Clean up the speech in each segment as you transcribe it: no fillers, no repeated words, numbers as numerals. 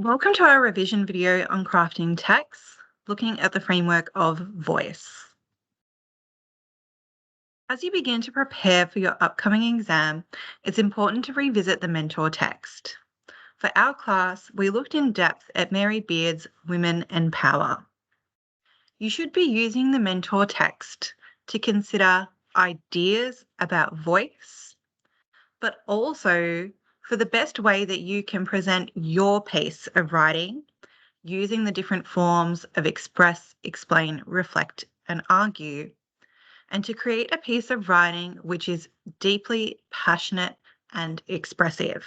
Welcome to our revision video on crafting texts, looking at the framework of voice. As you begin to prepare for your upcoming exam, it's important to revisit the mentor text. For our class, we looked in depth at Mary Beard's Women and Power. You should be using the mentor text to consider ideas about voice, but also for the best way that you can present your piece of writing using the different forms of express, explain, reflect, and argue, and to create a piece of writing which is deeply passionate and expressive.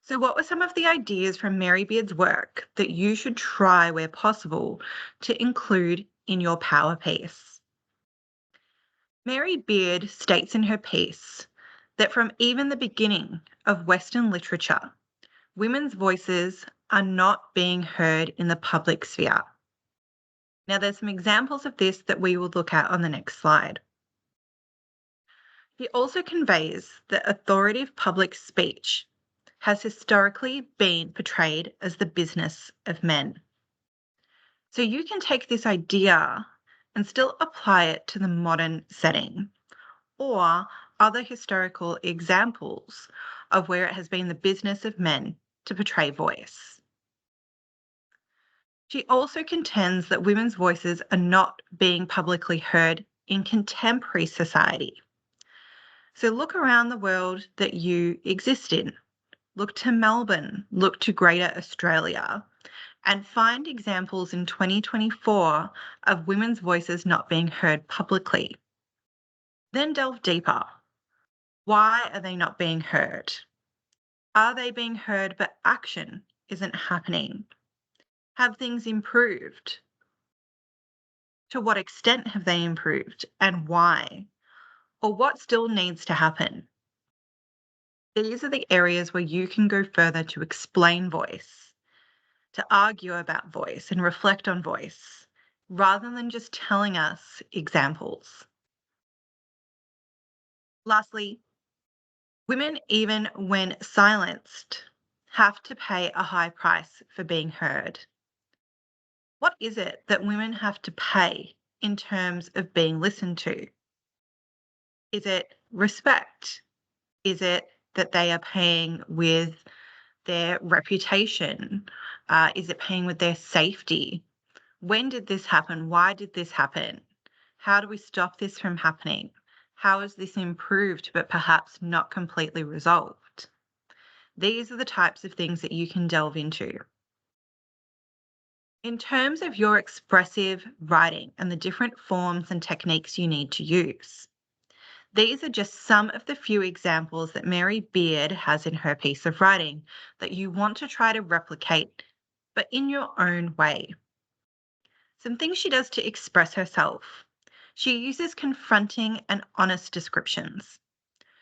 So, what were some of the ideas from Mary Beard's work that you should try where possible to include in your power piece? Mary Beard states in her piece that from even the beginning of Western literature, women's voices are not being heard in the public sphere. Now, there's some examples of this that we will look at on the next slide. He also conveys that authoritative public speech has historically been portrayed as the business of men. So you can take this idea and still apply it to the modern setting or other historical examples of where it has been the business of men to portray voice. She also contends that women's voices are not being publicly heard in contemporary society. So look around the world that you exist in. Look to Melbourne, look to Greater Australia, and find examples in 2024 of women's voices not being heard publicly. Then delve deeper. Why are they not being heard? Are they being heard but action isn't happening? Have things improved? To what extent have they improved and why? Or what still needs to happen? These are the areas where you can go further to explain voice, to argue about voice and reflect on voice, rather than just telling us examples. Lastly, women, even when silenced, have to pay a high price for being heard. What is it that women have to pay in terms of being listened to? Is it respect? Is it that they are paying with their reputation? Is it paying with their safety? When did this happen? Why did this happen? How do we stop this from happening? How is this improved but perhaps not completely resolved? These are the types of things that you can delve into. In terms of your expressive writing and the different forms and techniques you need to use, these are just some of the few examples that Mary Beard has in her piece of writing that you want to try to replicate, but in your own way. Some things she does to express herself. She uses confronting and honest descriptions.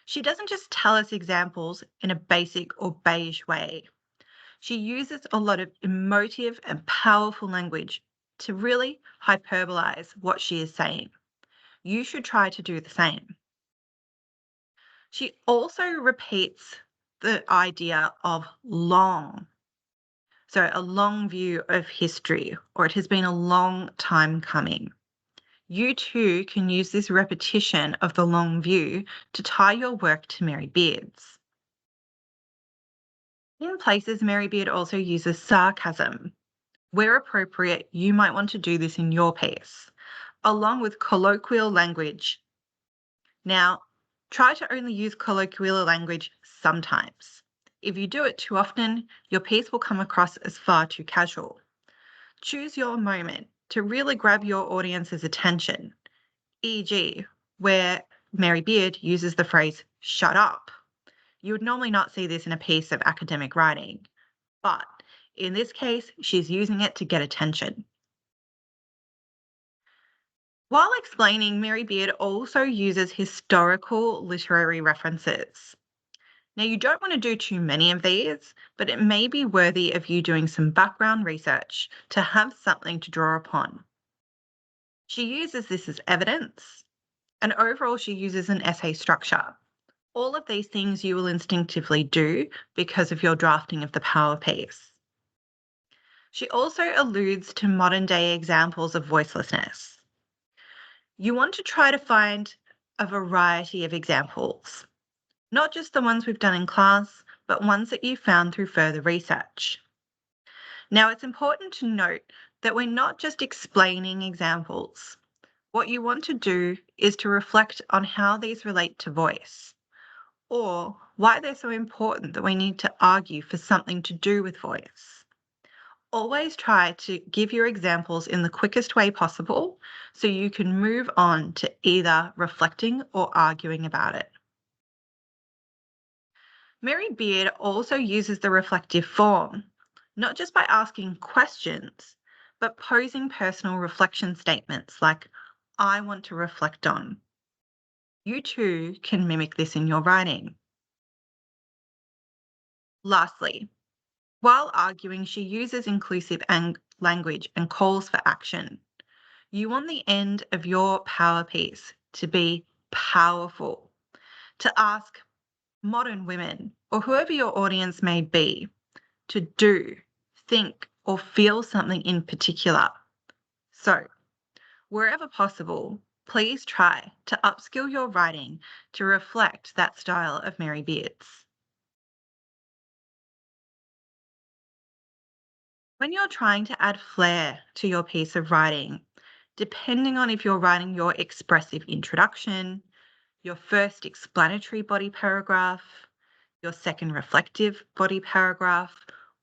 She doesn't just tell us examples in a basic or beige way. She uses a lot of emotive and powerful language to really hyperbolize what she is saying. You should try to do the same. She also repeats the idea of long. So, a long view of history, or it has been a long time coming. You too can use this repetition of the long view to tie your work to Mary Beard's. In places, Mary Beard also uses sarcasm. Where appropriate, you might want to do this in your piece, along with colloquial language. Now, try to only use colloquial language sometimes. If you do it too often, your piece will come across as far too casual. Choose your moment to really grab your audience's attention, e.g., where Mary Beard uses the phrase shut up. You would normally not see this in a piece of academic writing, but in this case, she's using it to get attention. While explaining, Mary Beard also uses historical literary references. Now, you don't want to do too many of these, but it may be worthy of you doing some background research to have something to draw upon. She uses this as evidence, and overall, she uses an essay structure. All of these things you will instinctively do because of your drafting of the power piece. She also alludes to modern day examples of voicelessness. You want to try to find a variety of examples, not just the ones we've done in class, but ones that you found through further research. Now, it's important to note that we're not just explaining examples. What you want to do is to reflect on how these relate to voice, or why they're so important that we need to argue for something to do with voice. Always try to give your examples in the quickest way possible so you can move on to either reflecting or arguing about it. Mary Beard also uses the reflective form, not just by asking questions, but posing personal reflection statements like, I want to reflect on. You too can mimic this in your writing. Lastly, while arguing, she uses inclusive language and calls for action. You want the end of your power piece to be powerful, to ask modern women or whoever your audience may be to do, think, or feel something in particular. So, wherever possible, please try to upskill your writing to reflect that style of Mary Beard's. When you're trying to add flair to your piece of writing, depending on if you're writing your expressive introduction, your first explanatory body paragraph, your second reflective body paragraph,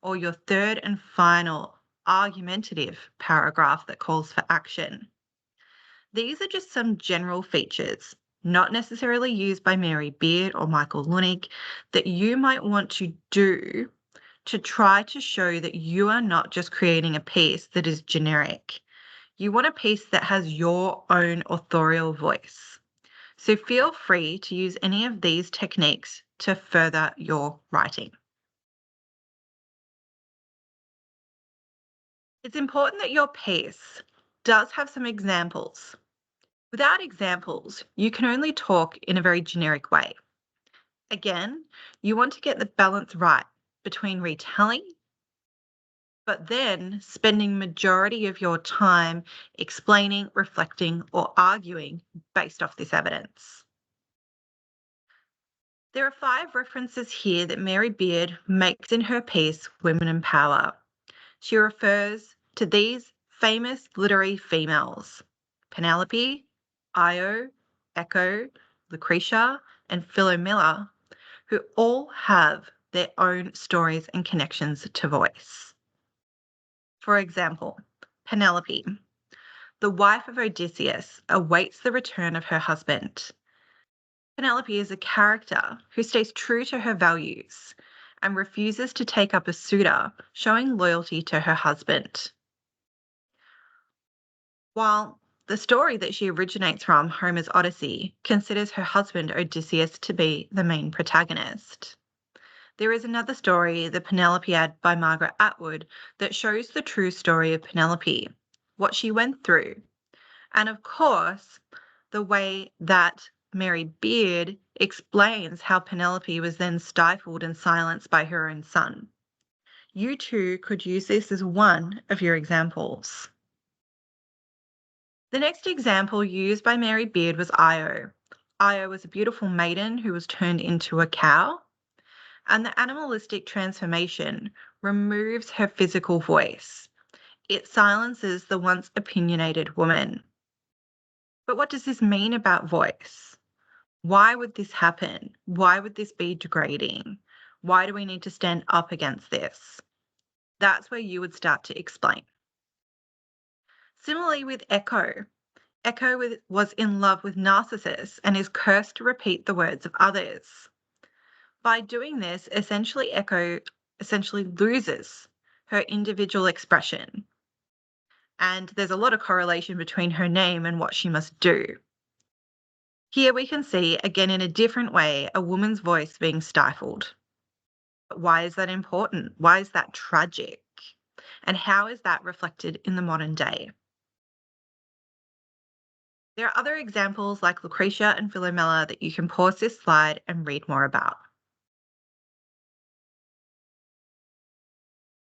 or your third and final argumentative paragraph that calls for action. These are just some general features, not necessarily used by Mary Beard or Michael Leunig, that you might want to do to try to show that you are not just creating a piece that is generic. You want a piece that has your own authorial voice. So feel free to use any of these techniques to further your writing. It's important that your piece does have some examples. Without examples, you can only talk in a very generic way. Again, you want to get the balance right between retelling, but then spending majority of your time explaining, reflecting, or arguing based off this evidence. There are 5 references here that Mary Beard makes in her piece, Women in Power. She refers to these famous literary females, Penelope, Io, Echo, Lucretia, and Philomela, who all have their own stories and connections to voice. For example, Penelope, the wife of Odysseus, awaits the return of her husband. Penelope is a character who stays true to her values and refuses to take up a suitor, showing loyalty to her husband. While the story that she originates from, Homer's Odyssey, considers her husband Odysseus to be the main protagonist. There is another story, the Penelopiad by Margaret Atwood, that shows the true story of Penelope, what she went through, and of course, the way that Mary Beard explains how Penelope was then stifled and silenced by her own son. You too could use this as one of your examples. The next example used by Mary Beard was Io. Io was a beautiful maiden who was turned into a cow, and the animalistic transformation removes her physical voice. It silences the once opinionated woman. But what does this mean about voice? Why would this happen? Why would this be degrading? Why do we need to stand up against this? That's where you would start to explain. Similarly with Echo. Echo was in love with Narcissus and is cursed to repeat the words of others. By doing this, Echo loses her individual expression. And there's a lot of correlation between her name and what she must do. Here we can see, again in a different way, a woman's voice being stifled. But why is that important? Why is that tragic? And how is that reflected in the modern day? There are other examples like Lucretia and Philomela that you can pause this slide and read more about.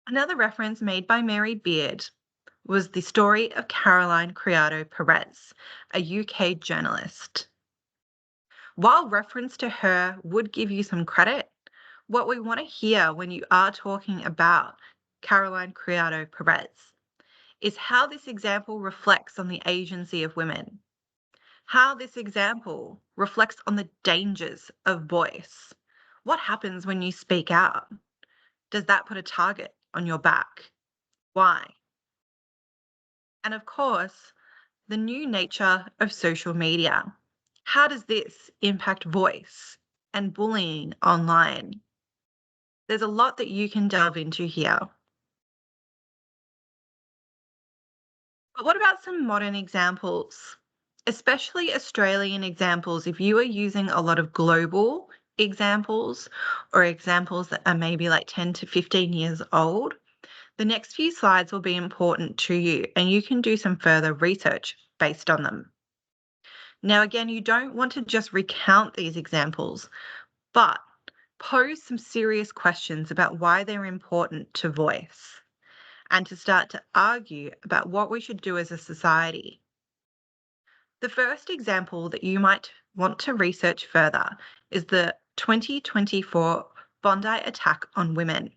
Another reference made by Mary Beard was the story of Caroline Criado Perez, a UK journalist. While reference to her would give you some credit, what we want to hear when you are talking about Caroline Criado Perez is how this example reflects on the agency of women, how this example reflects on the dangers of voice. What happens when you speak out? Does that put a target on your back? Why? And of course, the new nature of social media. How does this impact voice and bullying online? There's a lot that you can delve into here. But what about some modern examples? Especially Australian examples, if you are using a lot of global examples or examples that are maybe like 10 to 15 years old, the next few slides will be important to you and you can do some further research based on them. Now, again, you don't want to just recount these examples, but pose some serious questions about why they're important to voice and to start to argue about what we should do as a society. The first example that you might want to research further is the 2024 Bondi attack on women.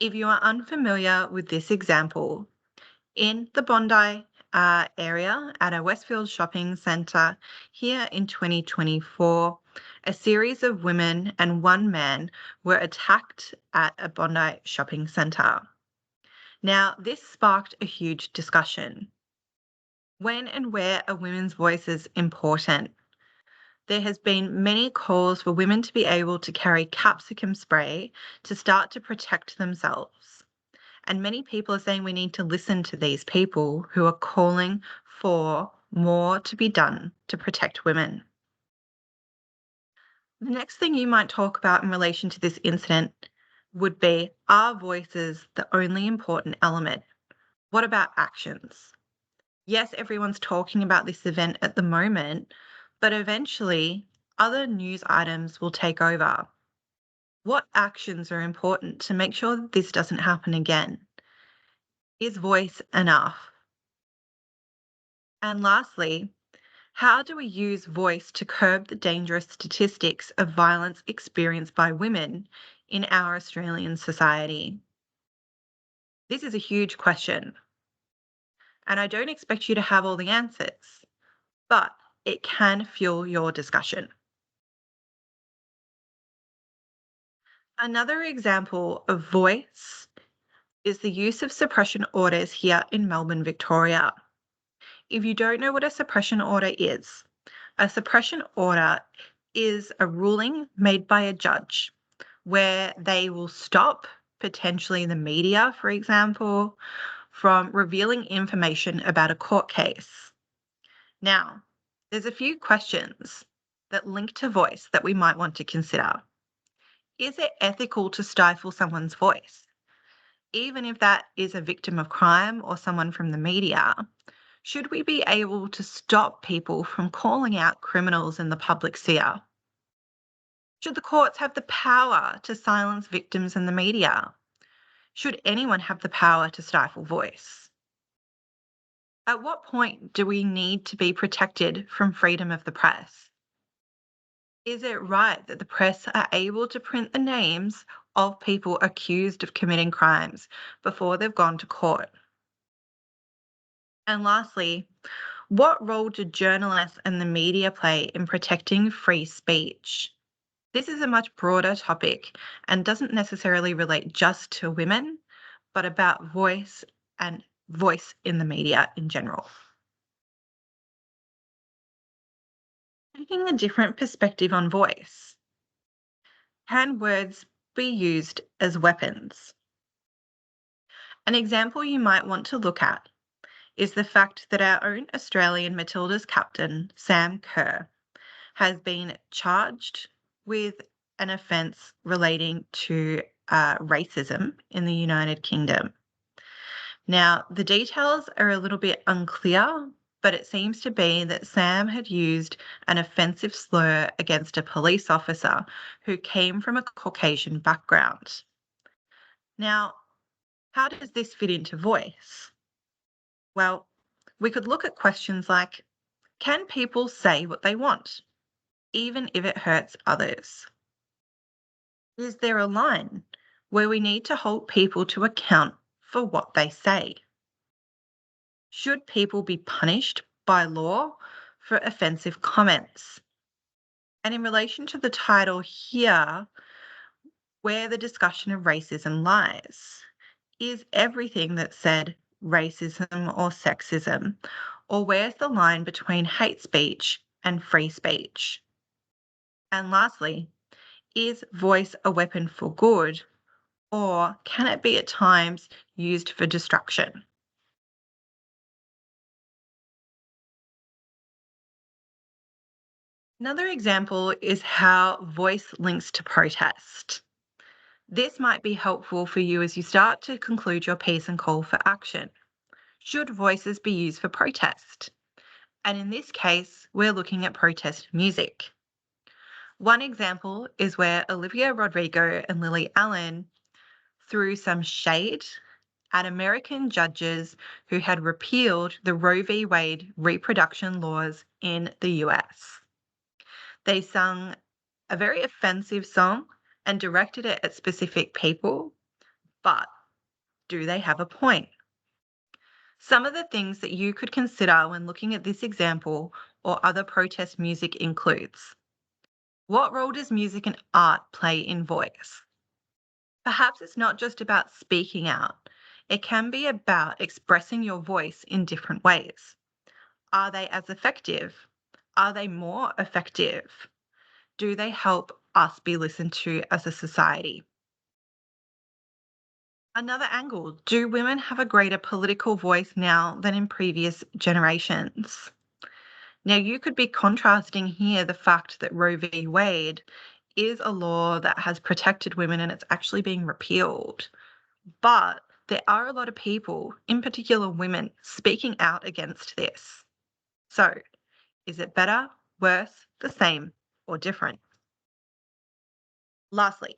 If you are unfamiliar with this example, in the Bondi area at a Westfield shopping centre here in 2024, a series of women and one man were attacked at a Bondi shopping centre. Now, this sparked a huge discussion. When and where are women's voices important? There has been many calls for women to be able to carry capsicum spray to start to protect themselves. And many people are saying we need to listen to these people who are calling for more to be done to protect women. The next thing you might talk about in relation to this incident would be, are voices the only important element? What about actions? Yes, everyone's talking about this event at the moment, but eventually other news items will take over. What actions are important to make sure that this doesn't happen again? Is voice enough? And lastly, how do we use voice to curb the dangerous statistics of violence experienced by women in our Australian society? This is a huge question, and I don't expect you to have all the answers, but it can fuel your discussion. Another example of voice is the use of suppression orders here in Melbourne, Victoria. If you don't know what a suppression order is, a suppression order is a ruling made by a judge where they will stop potentially the media, for example, from revealing information about a court case. Now, there's a few questions that link to voice that we might want to consider. Is it ethical to stifle someone's voice? Even if that is a victim of crime or someone from the media, should we be able to stop people from calling out criminals in the public sphere? Should the courts have the power to silence victims in the media? Should anyone have the power to stifle voice? At what point do we need to be protected from freedom of the press? Is it right that the press are able to print the names of people accused of committing crimes before they've gone to court? And lastly, what role do journalists and the media play in protecting free speech? This is a much broader topic and doesn't necessarily relate just to women, but about voice and voice in the media in general. Taking a different perspective on voice. Can words be used as weapons? An example you might want to look at is the fact that our own Australian Matildas captain, Sam Kerr, has been charged with an offence relating to racism in the United Kingdom. Now, the details are a little bit unclear, but it seems to be that Sam had used an offensive slur against a police officer who came from a Caucasian background. Now, How does this fit into voice? Well, we could look at questions like, can people say what they want, even if it hurts others? Is there a line where we need to hold people to account for what they say? Should people be punished by law for offensive comments? And in relation to the title here, where the discussion of racism lies, is everything that's said racism or sexism? Or where's the line between hate speech and free speech? And lastly, is voice a weapon for good, or can it be at times used for destruction? Another example is how voice links to protest. This might be helpful for you as you start to conclude your piece and call for action. Should voices be used for protest? And in this case, we're looking at protest music. One example is where Olivia Rodrigo and Lily Allen threw some shade at American judges who had repealed the Roe v. Wade reproduction laws in the US. They sung a very offensive song and directed it at specific people, but do they have a point? Some of the things that you could consider when looking at this example or other protest music includes: what role does music and art play in voice? Perhaps it's not just about speaking out. It can be about expressing your voice in different ways. Are they as effective? Are they more effective? Do they help us be listened to as a society? Another angle, do women have a greater political voice now than in previous generations? Now, you could be contrasting here the fact that Roe v. Wade is a law that has protected women and it's actually being repealed. But there are a lot of people, in particular women, speaking out against this. So, is it better, worse, the same, or different? Lastly,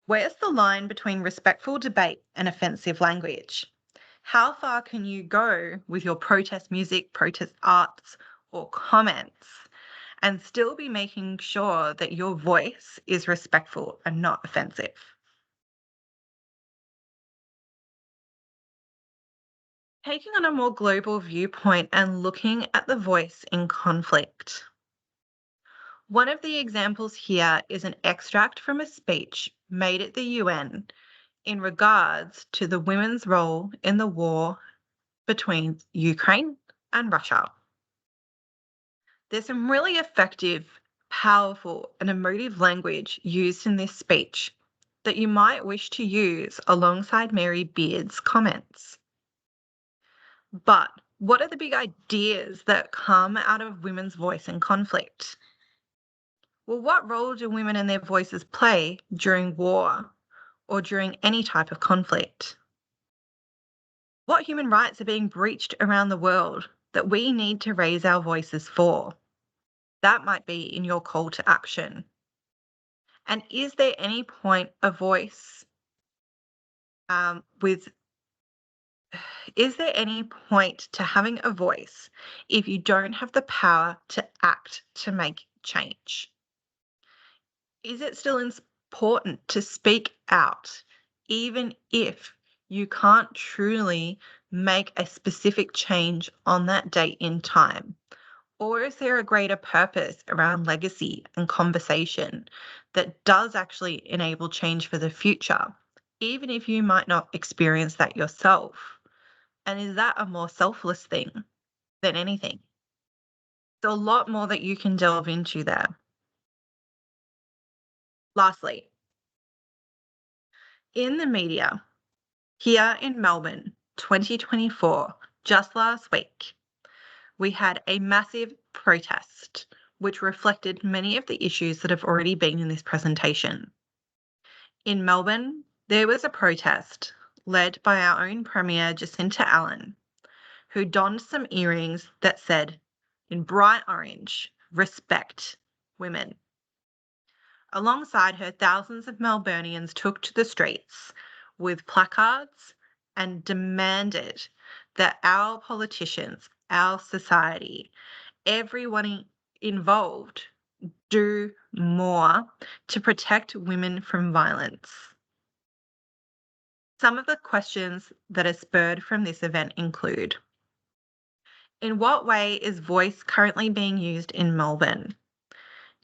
where's the line between respectful debate and offensive language? How far can you go with your protest music, protest arts, or comments and still be making sure that your voice is respectful and not offensive? Taking on a more global viewpoint and looking at the voice in conflict. One of the examples here is an extract from a speech made at the UN in regards to the women's role in the war between Ukraine and Russia. There's some really effective, powerful, and emotive language used in this speech that you might wish to use alongside Mary Beard's comments. But what are the big ideas that come out of women's voice in conflict? Well, what role do women and their voices play during war or during any type of conflict? What human rights are being breached around the world that we need to raise our voices for? That might be in your call to action. And is there any point a voice with is there any point to having a voice if you don't have the power to act to make change? Is it still important to speak out, even if you can't truly make a specific change on that date in time? Or is there a greater purpose around legacy and conversation that does actually enable change for the future, even if you might not experience that yourself? And is that a more selfless thing than anything? There's a lot more that you can delve into there. Lastly, in the media, here in Melbourne, 2024, just last week, we had a massive protest which reflected many of the issues that have already been in this presentation. In Melbourne, there was a protest led by our own Premier Jacinta Allen, who donned some earrings that said, in bright orange, "Respect women." Alongside her, thousands of Melburnians took to the streets with placards and demanded that our politicians, our society, everyone involved do more to protect women from violence. Some of the questions that are spurred from this event include: in what way is voice currently being used in Melbourne?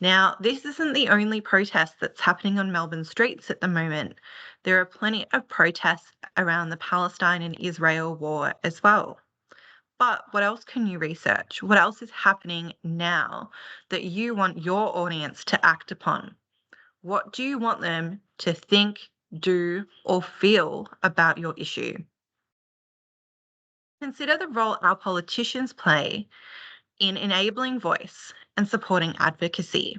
Now, this isn't the only protest that's happening on Melbourne streets at the moment. There are plenty of protests around the Palestine and Israel war as well. But what else can you research? What else is happening now that you want your audience to act upon? What do you want them to think, do, or feel about your issue? Consider the role our politicians play in enabling voice and supporting advocacy.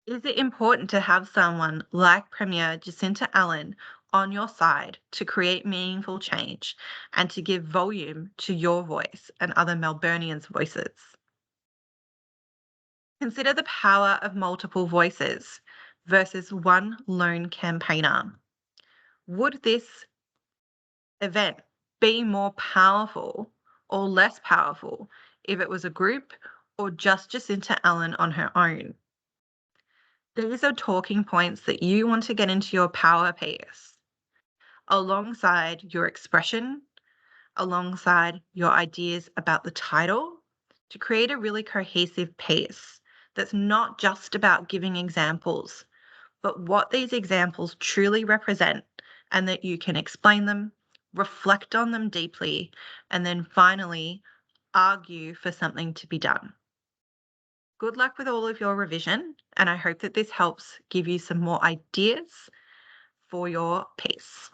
Is it important to have someone like Premier Jacinta Allen on your side to create meaningful change and to give volume to your voice and other Melburnians' voices? Consider the power of multiple voices versus one lone campaigner. Would this event be more powerful or less powerful if it was a group or just Jacinta Allen on her own? These are talking points that you want to get into your power piece alongside your expression, alongside your ideas about the title, to create a really cohesive piece that's not just about giving examples, but what these examples truly represent, and that you can explain them, reflect on them deeply, and then finally argue for something to be done. Good luck with all of your revision, and I hope that this helps give you some more ideas for your piece.